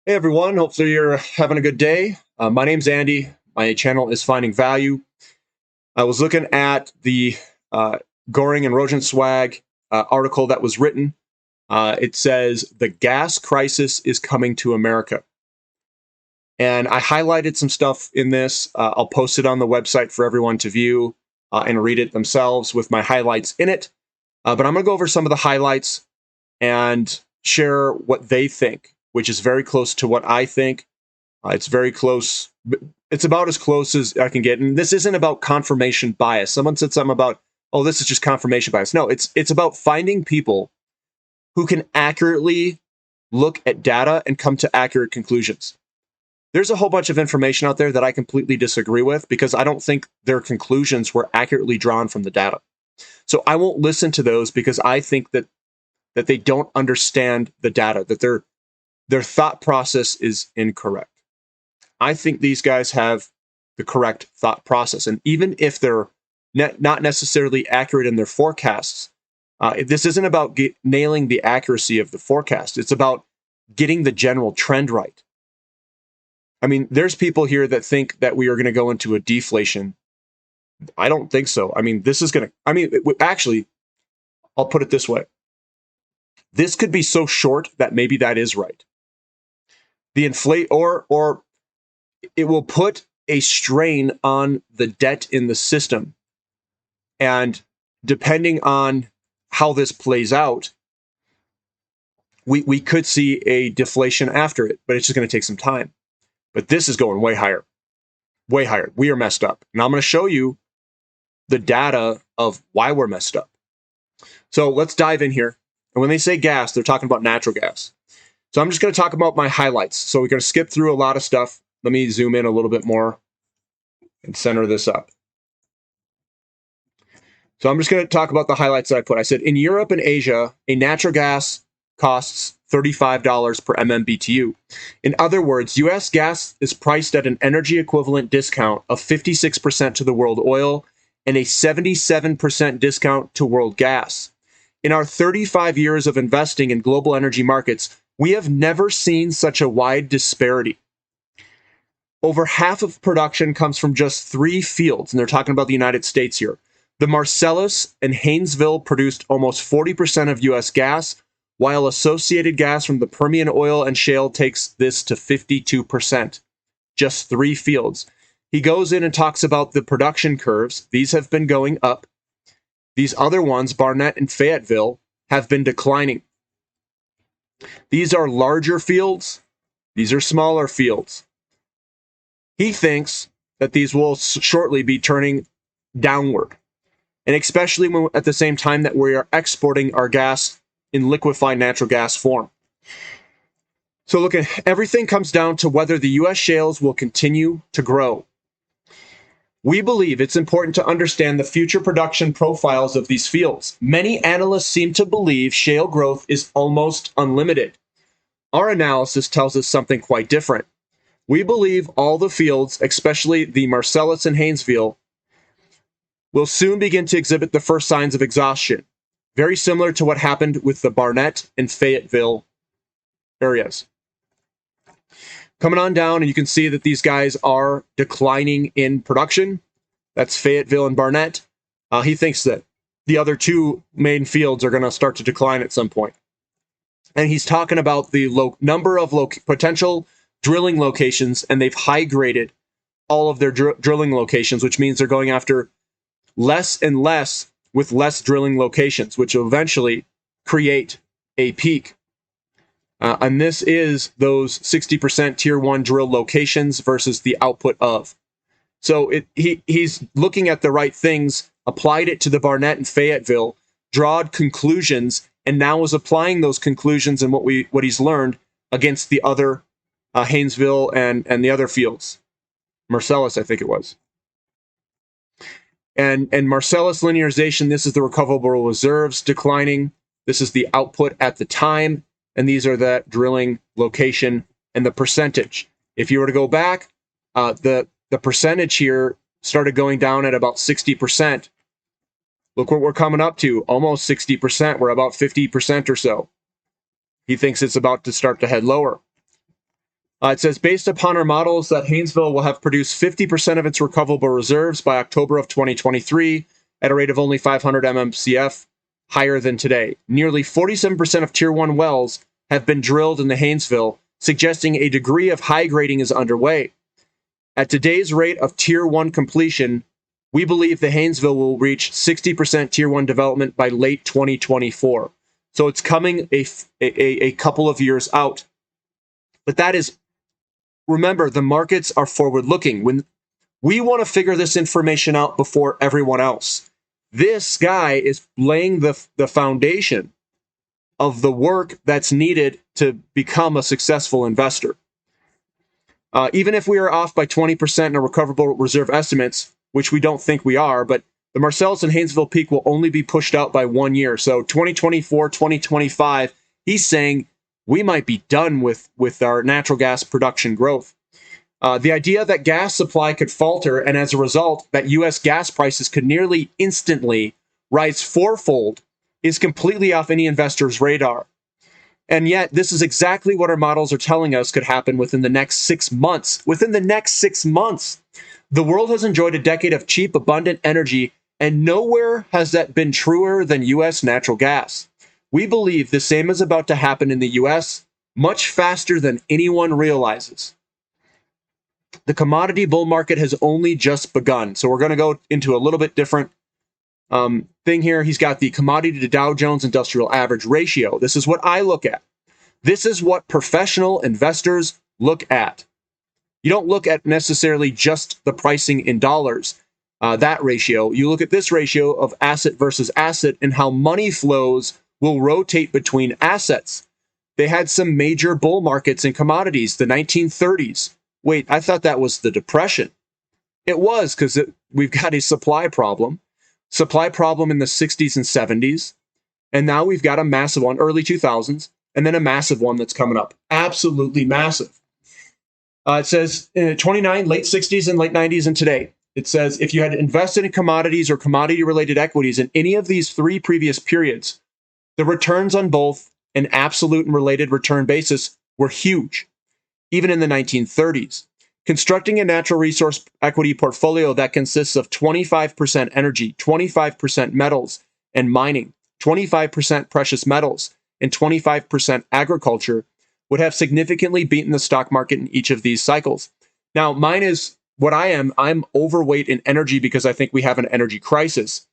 Hey everyone, hopefully you're having a good day. My name's Andy. My channel is Finding Value. I was looking at the Goring and Rosenzweig article that was written. It says, "The gas crisis is coming to America." And I highlighted some stuff in this. I'll post it on the website for everyone to view and read it themselves with my highlights in it. But I'm going to go over some of the highlights and share what they think, which is very close to what I think. It's very close. It's about as close as I can get. And this isn't about confirmation bias. Someone said something about, oh, this is just confirmation bias. No, it's about finding people who can accurately look at data and come to accurate conclusions. There's a whole bunch of information out there that I completely disagree with because I don't think their conclusions were accurately drawn from the data. So I won't listen to those because I think that they don't understand the data, that their thought process is incorrect. I think these guys have the correct thought process. And even if they're not necessarily accurate in their forecasts, this isn't about nailing the accuracy of the forecast. It's about getting the general trend right. I mean, there's people here that think that we are going to go into a deflation. I don't think so. I mean, this is going to, actually, I'll put it this way. This could be so short that maybe that is right. The inflate or it will put a strain on the debt in the system. And depending on how this plays out, we could see a deflation after it, but it's just going to take some time. But this is going way higher. Way higher. We are messed up. And I'm going to show you the data of why we're messed up. So let's dive in here. And when they say gas, they're talking about natural gas. So I'm just going to talk about my highlights. So we're going to skip through a lot of stuff. Let me zoom in a little bit more and center this up. So I'm just going to talk about the highlights that I put. I said, in Europe and Asia, a natural gas costs $35 per MMBTU. In other words, U.S. gas is priced at an energy equivalent discount of 56% to the world oil and a 77% discount to world gas. In our 35 years of investing in global energy markets, we have never seen such a wide disparity. Over half of production comes from just 3 fields, and they're talking about the United States here. The Marcellus and Haynesville produced almost 40% of U.S. gas, while associated gas from the Permian oil and shale takes this to 52%. Just 3 fields. He goes in and talks about the production curves. These have been going up. These other ones, Barnett and Fayetteville, have been declining. These are larger fields. These are smaller fields. He thinks that these will shortly be turning downward. And especially when, at the same time that we are exporting our gas in liquefied natural gas form. So look, everything comes down to whether the U.S. shales will continue to grow. We believe it's important to understand the future production profiles of these fields. Many analysts seem to believe shale growth is almost unlimited. Our analysis tells us something quite different. We believe all the fields, especially the Marcellus and Haynesville, will soon begin to exhibit the first signs of exhaustion, very similar to what happened with the Barnett and Fayetteville areas. Coming on down, and you can see that these guys are declining in production. That's Fayetteville and Barnett. He thinks that the other 2 main fields are going to start to decline at some point. And he's talking about the number of potential drilling locations, and they've high-graded all of their drilling locations, which means they're going after less and less with less drilling locations, which will eventually create a peak. And this is those 60% tier 1 drill locations versus the output of. So he's looking at the right things, applied it to the Barnett and Fayetteville, drawed conclusions, and now is applying those conclusions and what he's learned against the other Haynesville and the other fields. Marcellus, I think it was. And Marcellus linearization, this is the recoverable reserves declining. This is the output at the time. And these are that drilling location and the percentage. If you were to go back, the percentage here started going down at about 60%. Look what we're coming up to, almost 60%. We're about 50% or so. He thinks it's about to start to head lower. It says, based upon our models, that Haynesville will have produced 50% of its recoverable reserves by October of 2023 at a rate of only 500 mmcf, higher than today. Nearly 47% of Tier 1 wells have been drilled in the Haynesville, suggesting a degree of high grading is underway. At today's rate of Tier 1 completion, we believe the Haynesville will reach 60% Tier 1 development by late 2024. So it's coming a couple of years out. But that is, remember, the markets are forward-looking. When we want to figure this information out before everyone else, this guy is laying the foundation of the work that's needed to become a successful investor. Even if we are off by 20% in our recoverable reserve estimates, which we don't think we are, but the Marcellus and Haynesville peak will only be pushed out by 1 year. So 2024, 2025, he's saying we might be done with our natural gas production growth. The idea that gas supply could falter, and as a result, that U.S. gas prices could nearly instantly rise fourfold, is completely off any investor's radar. And yet, this is exactly what our models are telling us could happen within the next 6 months. Within the next 6 months, the world has enjoyed a decade of cheap, abundant energy, and nowhere has that been truer than U.S. natural gas. We believe the same is about to happen in the U.S. much faster than anyone realizes. The commodity bull market has only just begun. So we're going to go into a little bit different thing here. He's got the commodity to Dow Jones Industrial Average ratio. This is what I look at. This is what professional investors look at. You don't look at necessarily just the pricing in dollars, that ratio. You look at this ratio of asset versus asset and how money flows will rotate between assets. They had some major bull markets in commodities, the 1930s. Wait, I thought that was the Depression. It was, because we've got a supply problem in the 60s and 70s, and now we've got a massive one, early 2000s, and then a massive one that's coming up. Absolutely massive. It says 29, late 60s and late 90s and today. It says if you had invested in commodities or commodity-related equities in any of these 3 previous periods, the returns on both an absolute and related return basis were huge, even in the 1930s. Constructing a natural resource equity portfolio that consists of 25% energy, 25% metals and mining, 25% precious metals, and 25% agriculture would have significantly beaten the stock market in each of these cycles. Now, mine is what I am. I'm overweight in energy because I think we have an energy crisis.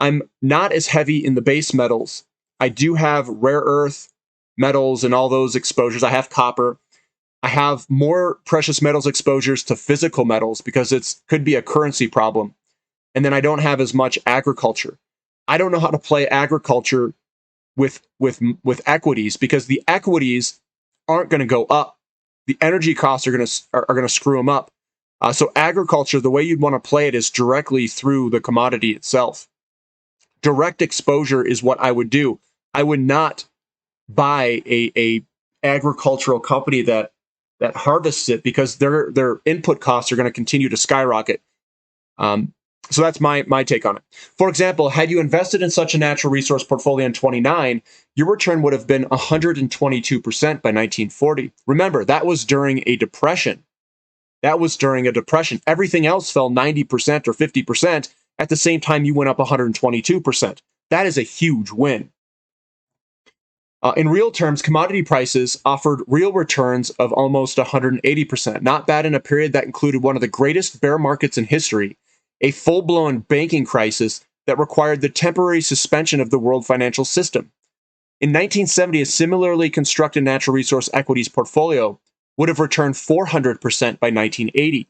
I'm not as heavy in the base metals. I do have rare earth metals and all those exposures. I have copper. I have more precious metals exposures to physical metals because it could be a currency problem. And then I don't have as much agriculture. I don't know how to play agriculture with equities because the equities aren't going to go up. The energy costs are going to screw them up. So agriculture, the way you'd want to play it is directly through the commodity itself. Direct exposure is what I would do. I would not buy a agricultural company that harvests it because their input costs are going to continue to skyrocket. So that's my take on it. For example, had you invested in such a natural resource portfolio in 29, your return would have been 122% by 1940. Remember, that was during a depression. Everything else fell 90% or 50%. At the same time, you went up 122%. That is a huge win. In real terms, commodity prices offered real returns of almost 180%. Not bad in a period that included one of the greatest bear markets in history, a full-blown banking crisis that required the temporary suspension of the world financial system. In 1970, a similarly constructed natural resource equities portfolio would have returned 400% by 1980.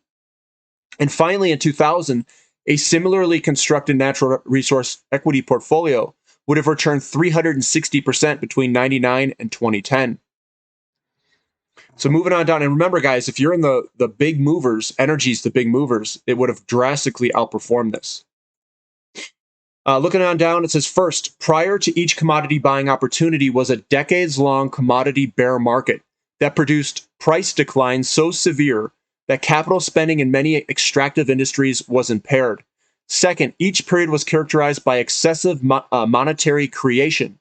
And finally, in 2000, a similarly constructed natural resource equity portfolio would have returned 360% between 99 and 2010. So moving on down, and remember, guys, if you're in the big movers, energy's the big movers, it would have drastically outperformed this. Looking on down, it says, first, prior to each commodity buying opportunity was a decades-long commodity bear market that produced price declines so severe that capital spending in many extractive industries was impaired. Second, each period was characterized by excessive monetary creation.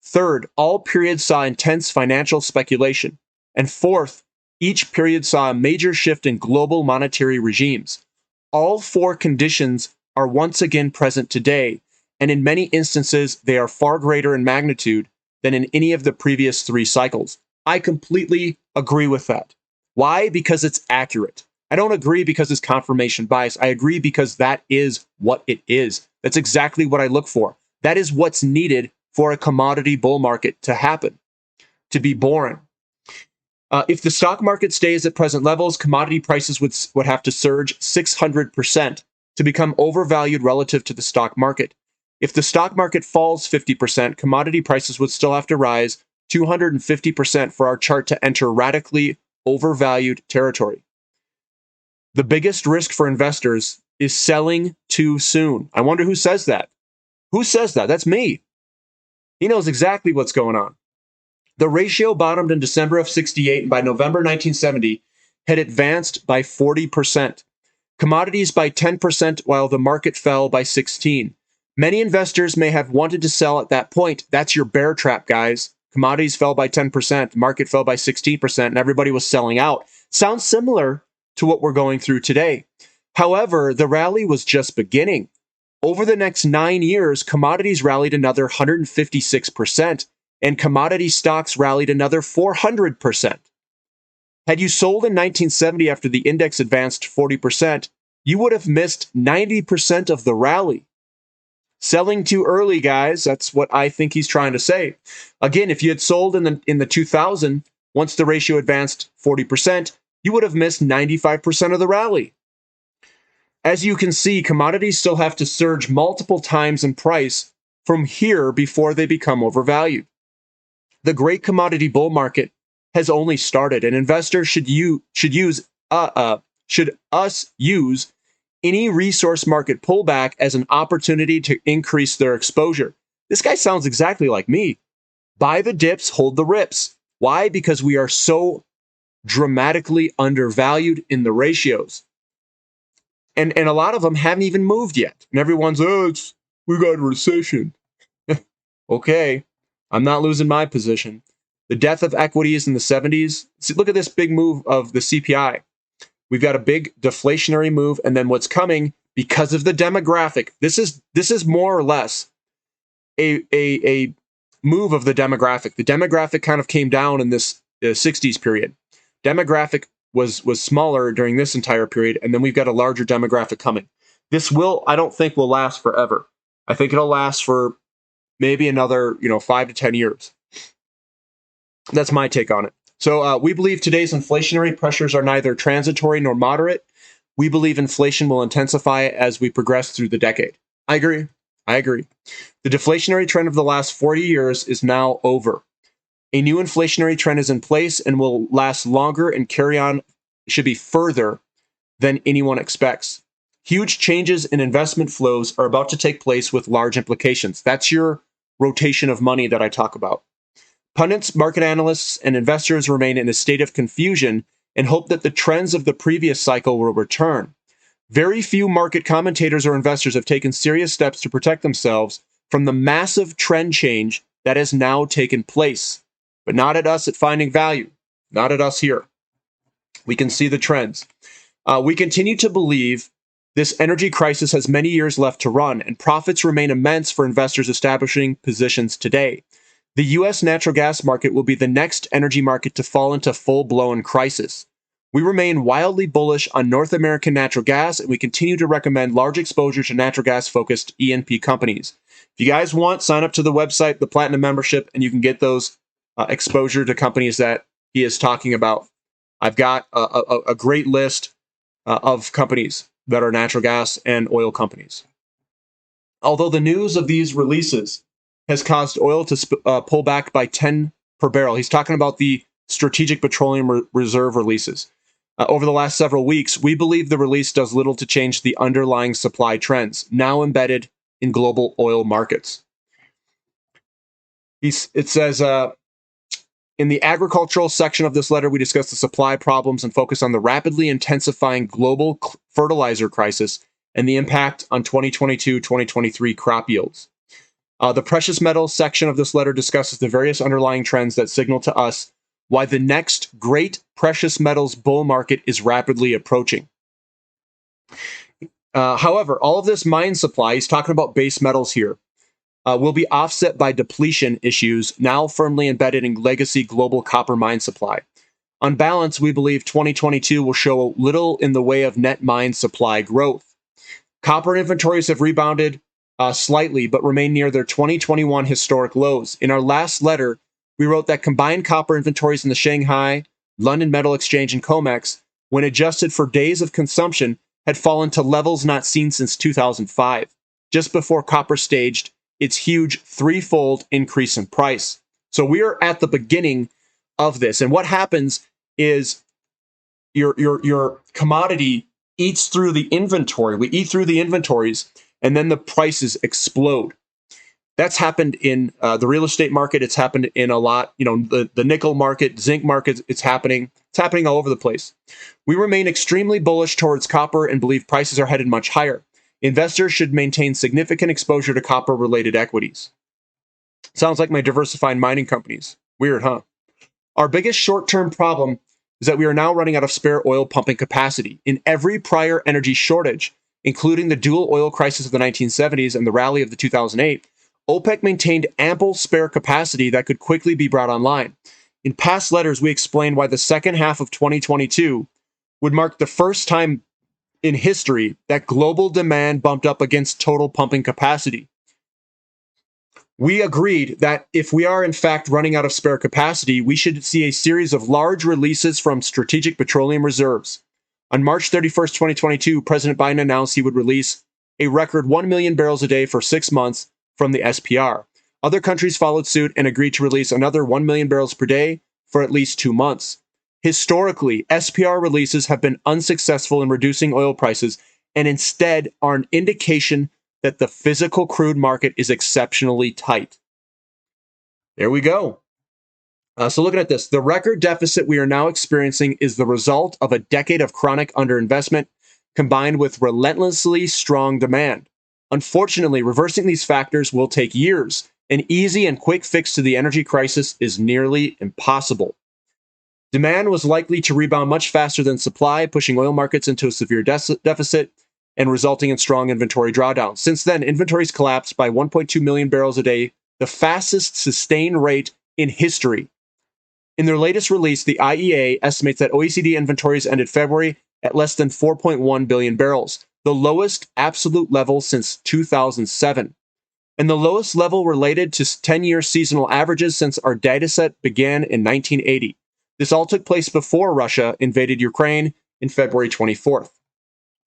Third, all periods saw intense financial speculation. And fourth, Each period saw a major shift in global monetary regimes. All four conditions are once again present today, and in many instances, they are far greater in magnitude than in any of the previous three cycles. I completely agree with that. Why? Because it's accurate. I don't agree because it's confirmation bias. I agree because that is what it is. That's exactly what I look for. That is what's needed for a commodity bull market to happen, to be born. If the stock market stays at present levels, commodity prices would have to surge 600% to become overvalued relative to the stock market. If the stock market falls 50%, commodity prices would still have to rise 250% for our chart to enter radically overvalued territory. The biggest risk for investors is selling too soon. I wonder who says that. Who says that? That's me. He knows exactly what's going on. The ratio bottomed in December of 68, and by November 1970 had advanced by 40%. Commodities by 10%, while the market fell by 16%. Many investors may have wanted to sell at that point. That's your bear trap, guys. Commodities fell by 10%, the market fell by 16%, and everybody was selling out. Sounds similar to what we're going through today. However, the rally was just beginning. Over the next 9 years, commodities rallied another 156%, and commodity stocks rallied another 400%. Had you sold in 1970 after the index advanced 40%, you would have missed 90% of the rally. Selling too early, guys. That's what I think he's trying to say. Again, if you had sold in the 2000, once the ratio advanced 40%, you would have missed 95% of the rally. As you can see, commodities still have to surge multiple times in price from here before they become overvalued. The great commodity bull market has only started, and investors should use any resource market pullback as an opportunity to increase their exposure. This guy sounds exactly like me. Buy the dips, hold the rips. Why? Because we are so dramatically undervalued in the ratios. And a lot of them haven't even moved yet. And everyone's, we got a recession. Okay, I'm not losing my position. The death of equities in the 70s. See, look at this big move of the CPI. We've got a big deflationary move, and then what's coming because of the demographic. This is more or less a move of the demographic. The demographic kind of came down in this 60s period. Demographic was smaller during this entire period, and then we've got a larger demographic coming. This I don't think will last forever. I think it'll last for maybe another 5 to 10 years. That's my take on it. So we believe today's inflationary pressures are neither transitory nor moderate. We believe inflation will intensify as we progress through the decade. I agree. The deflationary trend of the last 40 years is now over. A new inflationary trend is in place and will last longer and carry on, should be further than anyone expects. Huge changes in investment flows are about to take place with large implications. That's your rotation of money that I talk about. Pundits, market analysts, and investors remain in a state of confusion and hope that the trends of the previous cycle will return. Very few market commentators or investors have taken serious steps to protect themselves from the massive trend change that has now taken place. But not at us at Finding Value. Not at us here. We can see the trends. We continue to believe this energy crisis has many years left to run, and profits remain immense for investors establishing positions today. The U.S. natural gas market will be the next energy market to fall into full-blown crisis. We remain wildly bullish on North American natural gas, and we continue to recommend large exposure to natural gas-focused E&P companies. If you guys want, sign up to the website, the Platinum membership, and you can get those exposure to companies that he is talking about. I've got a great list of companies that are natural gas and oil companies. Although the news of these releases has caused oil to pull back by 10 per barrel. He's talking about the Strategic Petroleum Reserve releases. Over the last several weeks, we believe the release does little to change the underlying supply trends, now embedded in global oil markets. It says, in the agricultural section of this letter, we discuss the supply problems and focus on the rapidly intensifying global fertilizer crisis and the impact on 2022-2023 crop yields. The precious metals section of this letter discusses the various underlying trends that signal to us why the next great precious metals bull market is rapidly approaching. However, all of this mine supply, he's talking about base metals here, will be offset by depletion issues now firmly embedded in legacy global copper mine supply. On balance, we believe 2022 will show little in the way of net mine supply growth. Copper inventories have rebounded slightly, but remain near their 2021 historic lows. In our last letter, we wrote that combined copper inventories in the Shanghai, London Metal Exchange, and COMEX, when adjusted for days of consumption, had fallen to levels not seen since 2005, just before copper staged its huge threefold increase in price. So we are at the beginning of this. And what happens is your commodity eats through the inventory. We eat through the inventories, and then the prices explode. That's happened in the real estate market. It's happened in a lot, the nickel market, zinc market. It's happening all over the place. We remain extremely bullish towards copper and believe prices are headed much higher. Investors should maintain significant exposure to copper-related equities. Sounds like my diversified mining companies. Weird, huh? Our biggest short-term problem is that we are now running out of spare oil pumping capacity. In every prior energy shortage, including the dual oil crisis of the 1970s and the rally of the 2008, OPEC maintained ample spare capacity that could quickly be brought online. In past letters, we explained why the second half of 2022 would mark the first time in history that global demand bumped up against total pumping capacity. We agreed that if we are in fact running out of spare capacity, we should see a series of large releases from strategic petroleum reserves. On March 31st, 2022, President Biden announced he would release a record 1 million barrels a day for 6 months from the SPR. Other countries followed suit and agreed to release another 1 million barrels per day for at least 2 months. Historically, SPR releases have been unsuccessful in reducing oil prices and instead are an indication that the physical crude market is exceptionally tight. There we go. So looking at this, the record deficit we are now experiencing is the result of a decade of chronic underinvestment combined with relentlessly strong demand. Unfortunately, reversing these factors will take years. An easy and quick fix to the energy crisis is nearly impossible. Demand was likely to rebound much faster than supply, pushing oil markets into a severe deficit and resulting in strong inventory drawdowns. Since then, inventories collapsed by 1.2 million barrels a day, the fastest sustained rate in history. In their latest release, the IEA estimates that OECD inventories ended February at less than 4.1 billion barrels, the lowest absolute level since 2007, and the lowest level related to 10-year seasonal averages since our dataset began in 1980. This all took place before Russia invaded Ukraine in February 24th.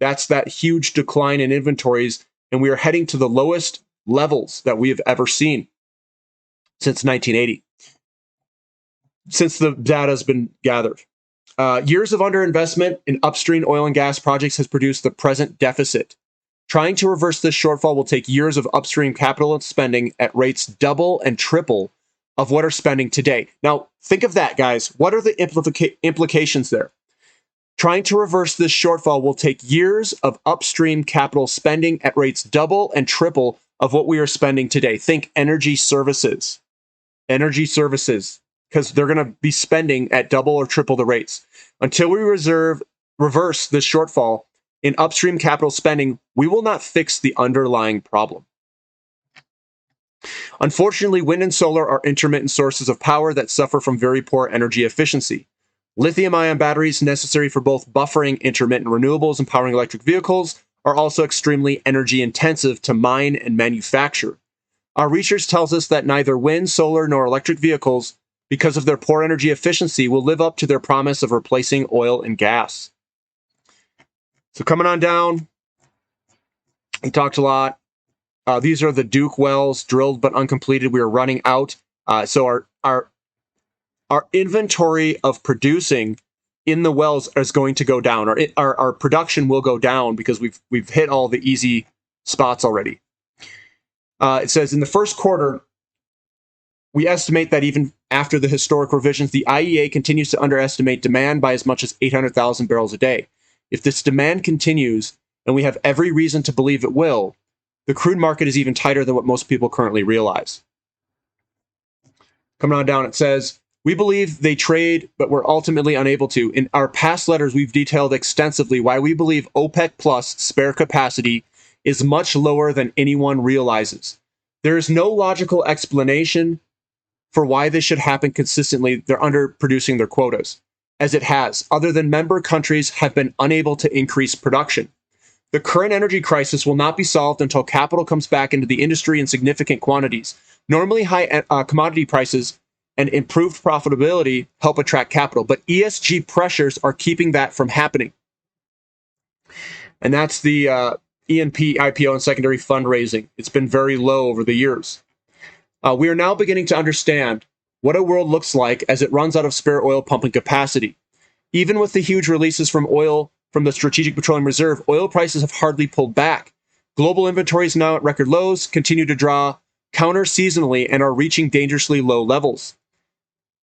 That's that huge decline in inventories, and we are heading to the lowest levels that we have ever seen since 1980, since the data has been gathered. Years of underinvestment in upstream oil and gas projects has produced the present deficit. Trying to reverse this shortfall will take years of upstream capital spending at rates double and triple of what are spending today. Now, think of that, guys. What are the implications there? Trying to reverse this shortfall will take years of upstream capital spending at rates double and triple of what we are spending today. Think energy services. Energy services, because they're going to be spending at double or triple the rates. Until we reverse this shortfall in upstream capital spending, we will not fix the underlying problem. Unfortunately, wind and solar are intermittent sources of power that suffer from very poor energy efficiency. Lithium-ion batteries necessary for both buffering intermittent renewables and powering electric vehicles are also extremely energy intensive to mine and manufacture. Our research tells us that neither wind, solar, nor electric vehicles, because of their poor energy efficiency, will live up to their promise of replacing oil and gas. So coming on down, he talked a lot. These are the Duke wells, drilled but uncompleted. We are running out. So our inventory of producing in the wells is going to go down. Our production will go down because we've hit all the easy spots already. It says in the first quarter, we estimate that even after the historic revisions, the IEA continues to underestimate demand by as much as 800,000 barrels a day. If this demand continues, and we have every reason to believe it will, the crude market is even tighter than what most people currently realize. Coming on down, it says, We believe they trade, but we're ultimately unable to. In our past letters, we've detailed extensively why we believe OPEC Plus spare capacity is much lower than anyone realizes. There is no logical explanation for why this should happen consistently. They're underproducing their quotas, as it has, other than member countries have been unable to increase production. The current energy crisis will not be solved until capital comes back into the industry in significant quantities. Normally, high commodity prices and improved profitability help attract capital, but ESG pressures are keeping that from happening. And that's the E&P, IPO, and secondary fundraising. It's been very low over the years. We are now beginning to understand what a world looks like as it runs out of spare oil pumping capacity. Even with the huge releases from the Strategic Petroleum Reserve, oil prices have hardly pulled back. Global inventories now at record lows, continue to draw counter-seasonally, and are reaching dangerously low levels.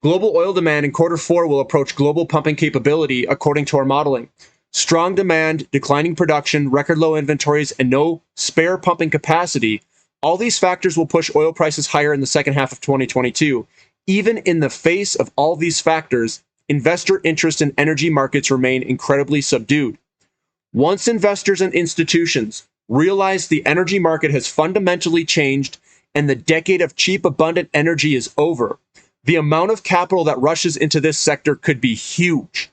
Global oil demand in Q4 will approach global pumping capability according to our modeling. Strong demand, declining production, record low inventories, and no spare pumping capacity, all these factors will push oil prices higher in the second half of 2022. Even in the face of all these factors, investor interest in energy markets remain incredibly subdued. Once investors and institutions realize the energy market has fundamentally changed and the decade of cheap, abundant energy is over, the amount of capital that rushes into this sector could be huge.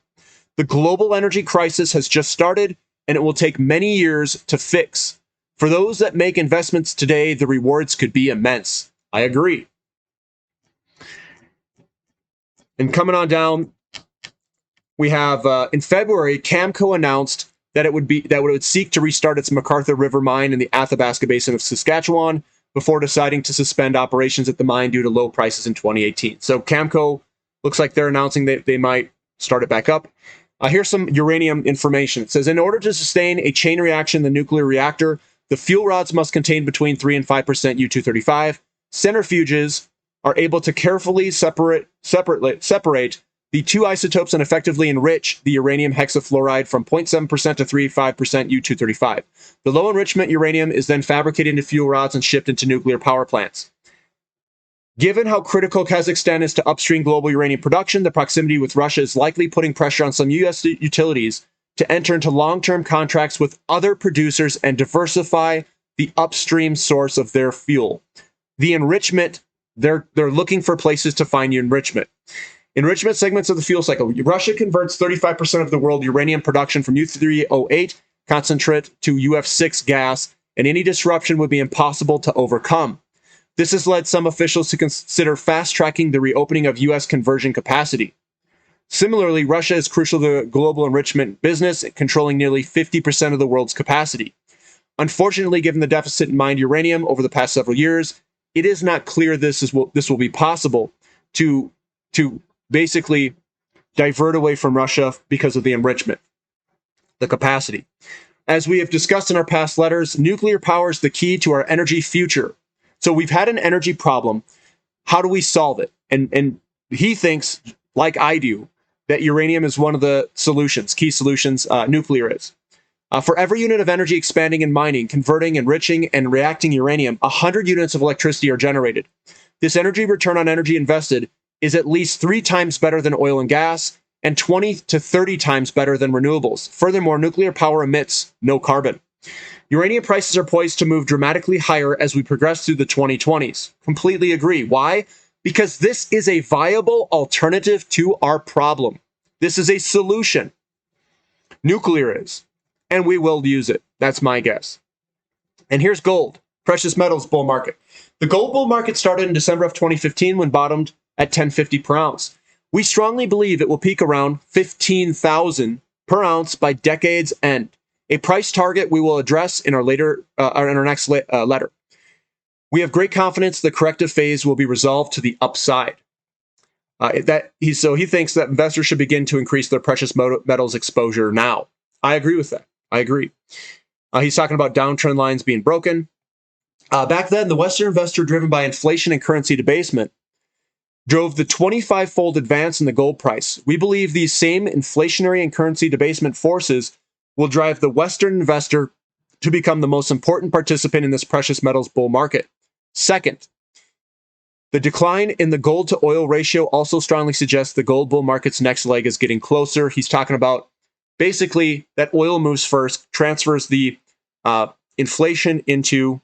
The global energy crisis has just started, and it will take many years to fix. For those that make investments today, the rewards could be immense. I agree. And coming on down, we have in February, Camco announced that it would seek to restart its McArthur River mine in the Athabasca Basin of Saskatchewan before deciding to suspend operations at the mine due to low prices in 2018. So Camco looks like they're announcing that they might start it back up. Here's some uranium information. It says, in order to sustain a chain reaction in the nuclear reactor, the fuel rods must contain between 3 and 5% U-235. Centrifuges are able to carefully separate the two isotopes and effectively enrich the uranium hexafluoride from 0.7% to 3.5% U-235. The low enrichment uranium is then fabricated into fuel rods and shipped into nuclear power plants. Given how critical Kazakhstan is to upstream global uranium production, the proximity with Russia is likely putting pressure on some U.S. utilities to enter into long-term contracts with other producers and diversify the upstream source of their fuel. The enrichment, they're looking for places to find enrichment. Enrichment segments of the fuel cycle. Russia converts 35% of the world uranium production from U-308 concentrate to UF6 gas, and any disruption would be impossible to overcome. This has led some officials to consider fast-tracking the reopening of U.S. conversion capacity. Similarly, Russia is crucial to the global enrichment business, controlling nearly 50% of the world's capacity. Unfortunately, given the deficit in mined uranium over the past several years, it is not clear this will be possible to basically divert away from Russia because of the enrichment, the capacity. As we have discussed in our past letters, nuclear power is the key to our energy future. So we've had an energy problem. How do we solve it? And he thinks, like I do, that uranium is one of the solutions, key solutions, nuclear is. For every unit of energy expanding and mining, converting, enriching, and reacting uranium, 100 units of electricity are generated. This energy return on energy invested is at least 3 times better than oil and gas and 20 to 30 times better than renewables. Furthermore, nuclear power emits no carbon. Uranium prices are poised to move dramatically higher as we progress through the 2020s. Completely agree. Why? Because this is a viable alternative to our problem. This is a solution. Nuclear is, and we will use it. That's my guess. And here's gold, precious metals bull market. The gold bull market started in December of 2015 when bottomed at $10.50 per ounce. We strongly believe it will peak around $15,000 per ounce by decade's end, a price target we will address in our next letter. We have great confidence the corrective phase will be resolved to the upside. He thinks that investors should begin to increase their precious metals exposure now. I agree with that. I agree. He's talking about downtrend lines being broken. Back then, the Western investor, driven by inflation and currency debasement, drove the 25-fold advance in the gold price. We believe these same inflationary and currency debasement forces will drive the Western investor to become the most important participant in this precious metals bull market. Second, The decline in the gold to oil ratio also strongly suggests the gold bull market's next leg is getting closer. He's talking about basically that oil moves first, transfers the inflation into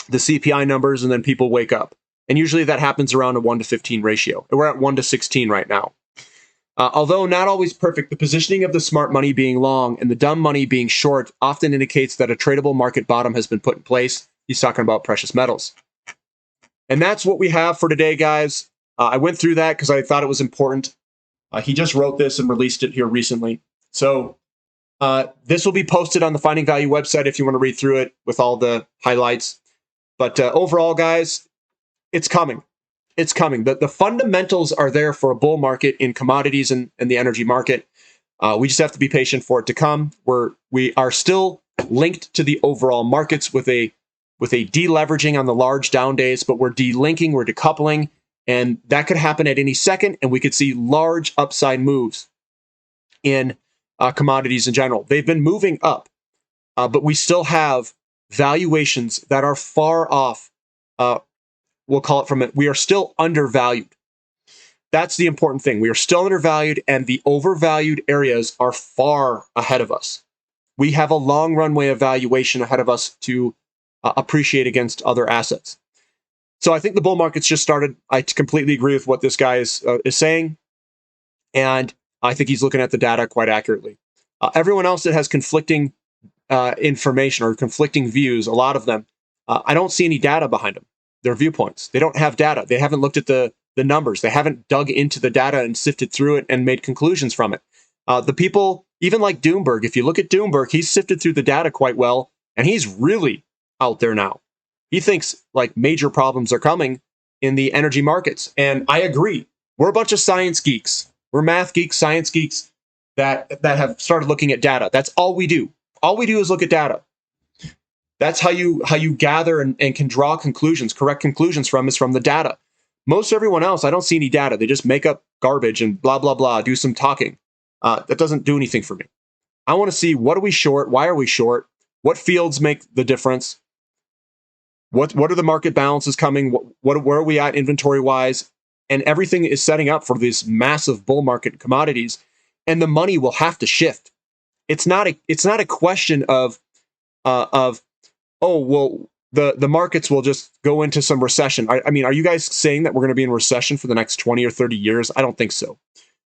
the CPI numbers, and then people wake up. And usually that happens around a 1 to 15 ratio. We're at 1 to 16 right now. Although not always perfect, the positioning of the smart money being long and the dumb money being short often indicates that a tradable market bottom has been put in place. He's talking about precious metals. And that's what we have for today, guys. I went through that because I thought it was important. He just wrote this and released it here recently. So this will be posted on the Finding Value website if you want to read through it with all the highlights. But overall, guys, it's coming. It's coming. The fundamentals are there for a bull market in commodities and the energy market. We just have to be patient for it to come. We are still linked to the overall markets with a deleveraging on the large down days, but we're delinking, we're decoupling, and that could happen at any second, and we could see large upside moves in commodities in general. They've been moving up, but we still have valuations that are far off. We'll call it from it. We are still undervalued. That's the important thing. We are still undervalued, and the overvalued areas are far ahead of us. We have a long runway of valuation ahead of us to appreciate against other assets. So I think the bull market's just started. I completely agree with what this guy is saying, and I think he's looking at the data quite accurately. Everyone else that has conflicting information or conflicting views, a lot of them, I don't see any data behind them. Their viewpoints. They don't have data. They haven't looked at the numbers. They haven't dug into the data and sifted through it and made conclusions from it. The people, even like Doomberg, if you look at Doomberg, he's sifted through the data quite well, and he's really out there now. He thinks like major problems are coming in the energy markets. And I agree. We're a bunch of science geeks. We're math geeks, science geeks that have started looking at data. That's all we do. All we do is look at data. That's how you gather and can draw conclusions, correct conclusions from is from the data. Most everyone else, I don't see any data. They just make up garbage and blah, blah, blah, do some talking. That doesn't do anything for me. I want to see what are we short? Why are we short? What fields make the difference? What are the market balances coming? Where are we at inventory-wise? And everything is setting up for this massive bull market commodities, and the money will have to shift. It's not a question of oh, well, the markets will just go into some recession. I mean, are you guys saying that we're going to be in recession for the next 20 or 30 years? I don't think so.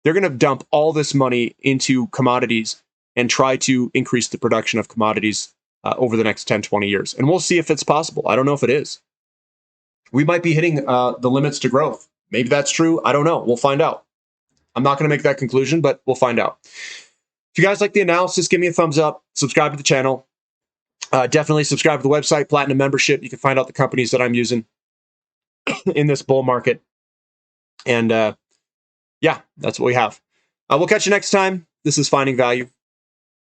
They're going to dump all this money into commodities and try to increase the production of commodities over the next 10, 20 years. And we'll see if it's possible. I don't know if it is. We might be hitting the limits to growth. Maybe that's true. I don't know. We'll find out. I'm not going to make that conclusion, but we'll find out. If you guys like the analysis, give me a thumbs up. Subscribe to the channel. Definitely subscribe to the website, Platinum Membership. You can find out the companies that I'm using in this bull market. And yeah, that's what we have. We'll catch you next time. This is Finding Value.